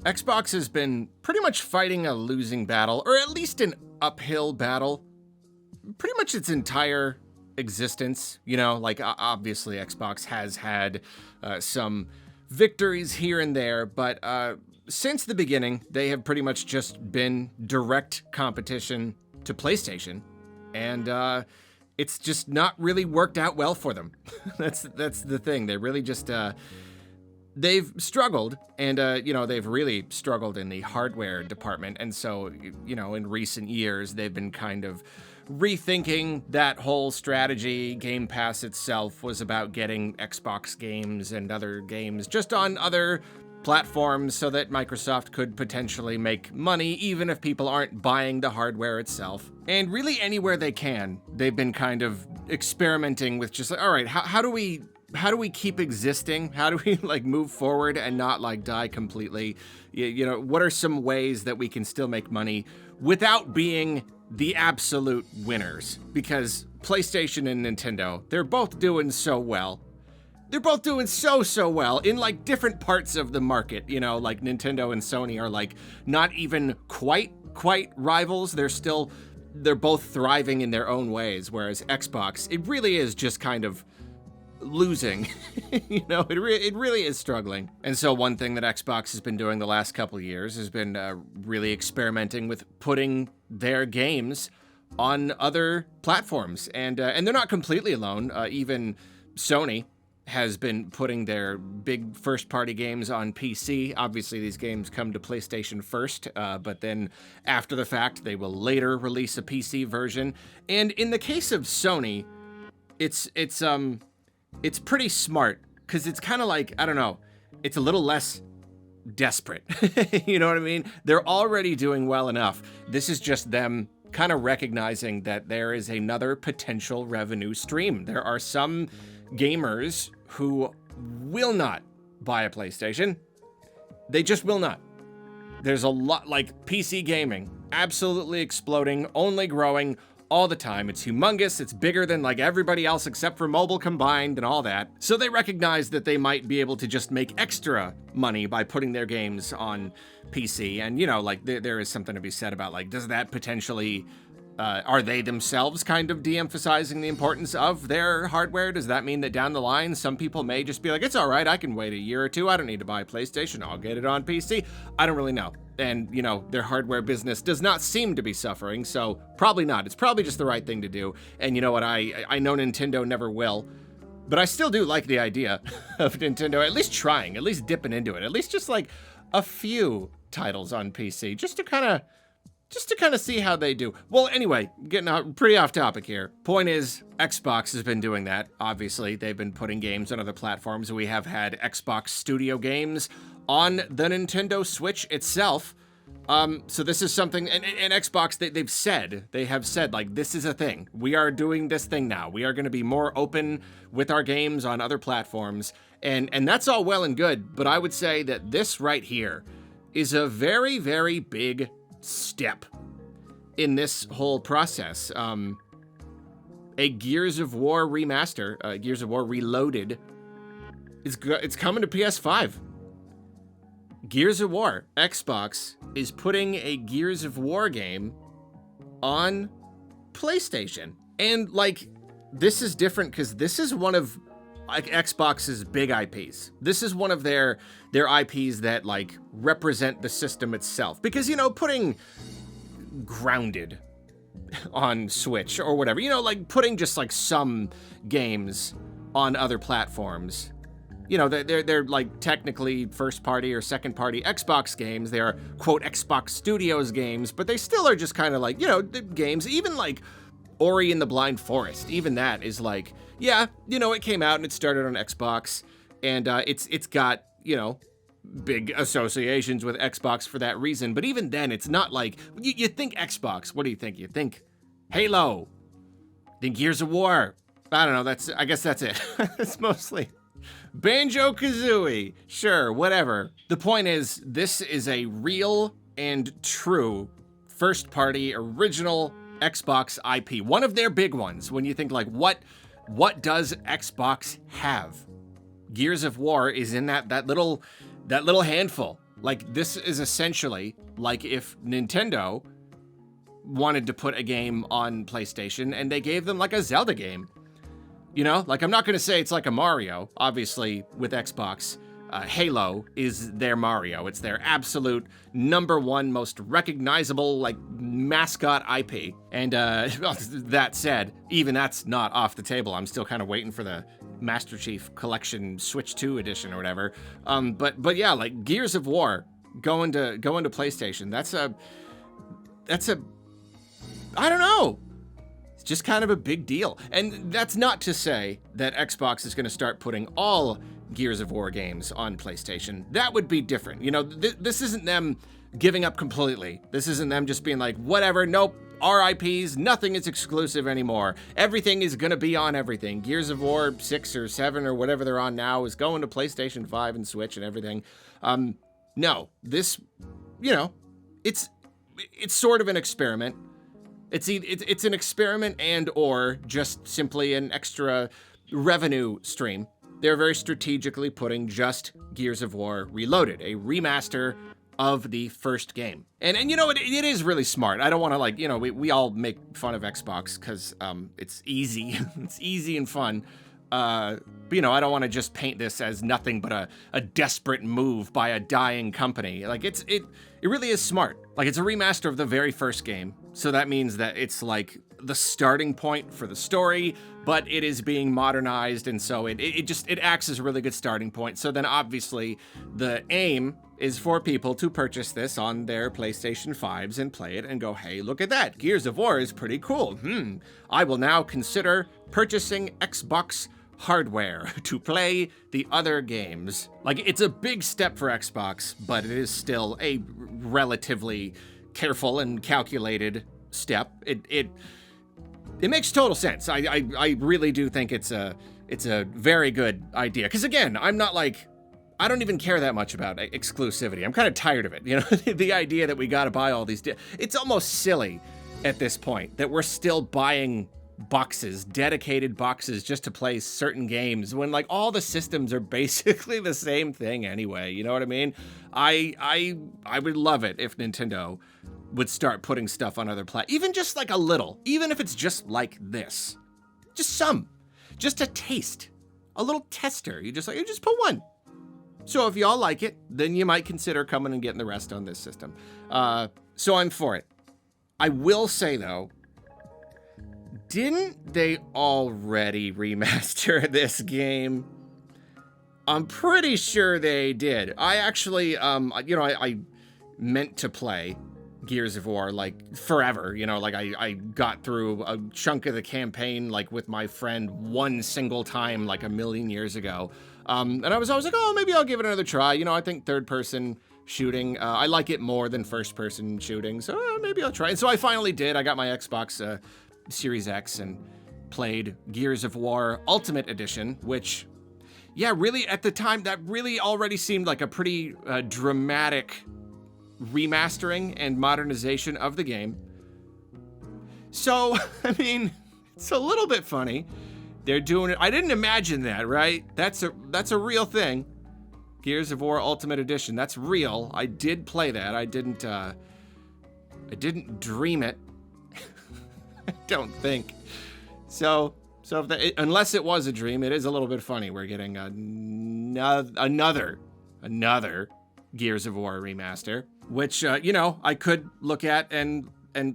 Xbox has been pretty much fighting a losing battle, or at least an uphill battle, pretty much its entire existence. Obviously Xbox has had some victories here and there, but since the beginning, they have pretty much just been direct competition to PlayStation, and it's just not really worked out well for them. That's the thing. They really just they've struggled, and they've really struggled in the hardware department, and so in recent years they've been kind of rethinking that whole strategy. Game Pass itself was about getting Xbox games and other games just on other platforms so that Microsoft could potentially make money even if people aren't buying the hardware itself. And really anywhere they can, they've been kind of experimenting with just like, all right, how do we keep existing? How do we move forward and not die completely? What are some ways that we can still make money without being the absolute winners? Because PlayStation and Nintendo, they're both doing so well. They're both doing so well in different parts of the market. Nintendo and Sony are not even quite rivals. They're both thriving in their own ways. Whereas Xbox, it really is just kind of losing. It really is struggling. And so one thing that Xbox has been doing the last couple of years has been really experimenting with putting their games on other platforms. And they're not completely alone. Even Sony has been putting their big first-party games on PC. Obviously, these games come to PlayStation first, but then after the fact, they will later release a PC version. And in the case of Sony, it's pretty smart, because it's kind of I don't know, it's a little less desperate. You know what I mean? They're already doing well enough. This is just them kind of recognizing that there is another potential revenue stream. There are some gamers who will not buy a PlayStation. They just will not. There's a lot, PC gaming, absolutely exploding, only growing all the time. It's humongous. It's bigger than everybody else except for mobile combined and all that. So they recognize that they might be able to just make extra money by putting their games on PC. And, there is something to be said about, does that potentially, are they themselves kind of de-emphasizing the importance of their hardware? Does that mean that down the line, some people may just be it's all right, I can wait a year or two. I don't need to buy a PlayStation. I'll get it on PC. I don't really know. And, their hardware business does not seem to be suffering, so probably not. It's probably just the right thing to do. And you know what? I know Nintendo never will, but I still do like the idea of Nintendo at least trying, at least dipping into it, at least just a few titles on PC, just to kind of see how they do. Well, anyway, getting pretty off topic here. Point is, Xbox has been doing that. Obviously, they've been putting games on other platforms. We have had Xbox Studio games on the Nintendo Switch itself. So this is something, and Xbox, they have said, this is a thing. We are doing this thing now. We are going to be more open with our games on other platforms. And that's all well and good, but I would say that this right here is a very, very big step in this whole process. A Gears of War remaster, Gears of War Reloaded, it's coming to PS5. Gears of War, Xbox is putting a Gears of War game on PlayStation. And this is different because this is one of Xbox's big IPs. This is one of their IPs that represent the system itself. Because, putting Grounded on Switch or whatever, putting just some games on other platforms, they're technically first party or second party Xbox games. They are quote Xbox Studios games, but they still are just kind of games. Even Ori and the Blind Forest, even that is it came out and it started on Xbox, and it's got big associations with Xbox for that reason. But even then, it's not you think Xbox. What do you think? You think Halo, think Gears of War. I don't know. I guess that's it. It's mostly Banjo-Kazooie. Sure, whatever. The point is, this is a real and true first-party original Xbox IP. One of their big ones. When you think what does Xbox have? Gears of War is in that little handful Like, this is essentially like if Nintendo wanted to put a game on PlayStation and they gave them like a Zelda game. You know, like, I'm not going to say it's like a Mario. Obviously, with Xbox, Halo is their Mario. It's their absolute #1 most recognizable, like, mascot IP. And that said, even that's not off the table. I'm still kind of waiting for the Master Chief Collection Switch 2 edition or whatever. But yeah, like, Gears of War going to PlayStation. That's a I don't know. It's just kind of a big deal. And that's not to say that Xbox is going to start putting all Gears of War games on PlayStation. That would be different. You know, this isn't them giving up completely. This isn't them just being like, whatever, nope, our IPs, nothing is exclusive anymore. Everything is going to be on everything. Gears of War 6 or 7 or whatever they're on now is going to PlayStation 5 and Switch and everything. No, this, you know, it's sort of an experiment. It's an experiment and or just simply an extra revenue stream. They're very strategically putting just Gears of War Reloaded, a remaster of the first game. And you know, it is really smart. I don't want to, like, you know, we all make fun of Xbox because it's easy. It's easy and fun. But, you know, I don't want to just paint this as nothing but a desperate move by a dying company. Like, it really is smart. Like, it's a remaster of the very first game. So that means that it's like the starting point for the story, but it is being modernized. And so it acts as a really good starting point. So then obviously the aim is for people to purchase this on their PlayStation 5s and play it and go, hey, look at that. Gears of War is pretty cool. I will now consider purchasing Xbox hardware to play the other games. Like, it's a big step for Xbox, but it is still a relatively careful and calculated step. It makes total sense. I really do think it's a very good idea. Because again, I'm not like, I don't even care that much about exclusivity. I'm kind of tired of it. You know, the idea that we got to buy all these, it's almost silly at this point that we're still buying boxes, dedicated boxes just to play certain games when, like, all the systems are basically the same thing anyway. You know what I mean? I would love it if Nintendo would start putting stuff on other platforms, even just like a little, even if it's just like this, just a taste, a little tester. You just put one. So if y'all like it, then you might consider coming and getting the rest on this system. So I'm for it. I will say though, didn't they already remaster this game? I'm pretty sure they did. I actually, you know, I meant to play Gears of War, like, forever. You know, like, I got through a chunk of the campaign, like, with my friend one single time, like, a million years ago. And I was like, oh, maybe I'll give it another try. You know, I think third-person shooting, I like it more than first-person shooting, so maybe I'll try. And so I finally did. I got my Xbox Series X and played Gears of War Ultimate Edition, which, yeah, really, at the time, that really already seemed like a pretty dramatic remastering and modernization of the game. So, I mean, it's a little bit funny. They're doing it. I didn't imagine that, right? That's a real thing. Gears of War Ultimate Edition. That's real. I did play that. I didn't dream it. I don't think. So if unless it was a dream, it is a little bit funny. We're getting another Gears of War remaster, which, you know, I could look at and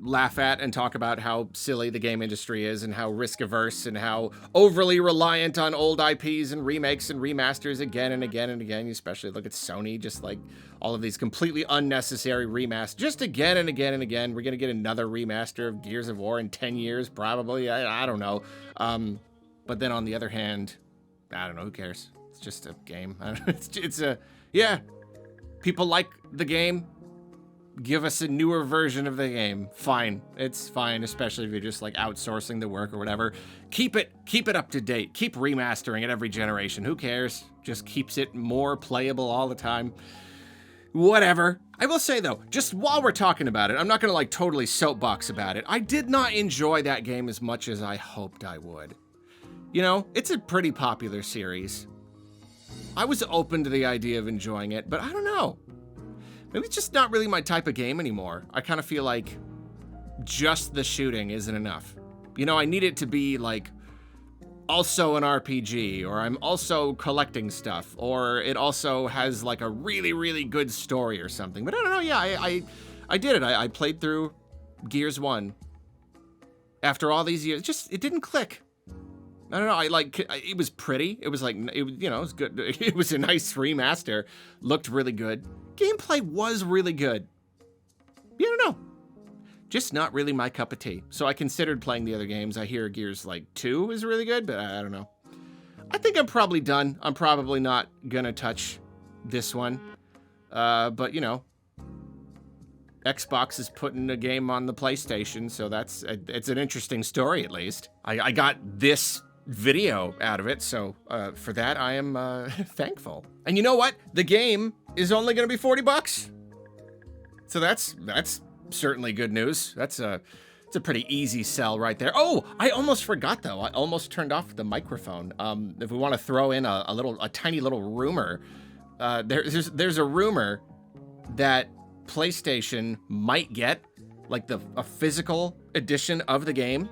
laugh at and talk about how silly the game industry is and how risk averse and how overly reliant on old IPs and remakes and remasters again and again and again. You especially look at Sony, just like all of these completely unnecessary remasters, just again and again and again. We're going to get another remaster of Gears of War in 10 years, probably. I don't know. But then on the other hand, I don't know, who cares? It's just a game. Yeah. People like the game. Give us a newer version of the game. Fine. It's fine, especially if you're just like outsourcing the work or whatever. Keep it up to date. Keep remastering it every generation. Who cares? Just keeps it more playable all the time. Whatever. I will say though, just while we're talking about it, I'm not gonna like totally soapbox about it. I did not enjoy that game as much as I hoped I would. You know, it's a pretty popular series. I was open to the idea of enjoying it, but I don't know. Maybe it's just not really my type of game anymore. I kind of feel like just the shooting isn't enough. You know, I need it to be like also an RPG, or I'm also collecting stuff, or it also has like a really, really good story or something. But I don't know, yeah, I did it. I played through Gears 1 after all these years. Just, it didn't click. I don't know, it was pretty. It was like, you know, it was good. It was a nice remaster. Looked really good. Gameplay was really good. You don't know. Just not really my cup of tea. So I considered playing the other games. I hear Gears 2 is really good, but I don't know. I think I'm probably done. I'm probably not gonna touch this one. But you know, Xbox is putting a game on the PlayStation, so it's an interesting story at least. I got this video out of it, so for that I am thankful. And you know what? The game is only gonna be $40. So that's certainly good news. It's a pretty easy sell right there. Oh, I almost forgot though. I almost turned off the microphone. If we want to throw in a tiny little rumor, there's a rumor that PlayStation might get like a physical edition of the game,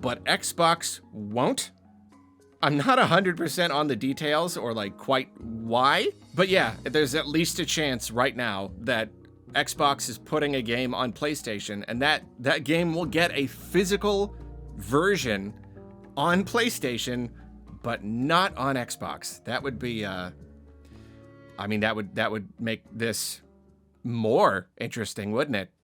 but Xbox won't. I'm not 100% on the details or like quite why, but yeah, there's at least a chance right now that Xbox is putting a game on PlayStation, and that game will get a physical version on PlayStation, but not on Xbox. That would be, I mean, that would make this more interesting, wouldn't it?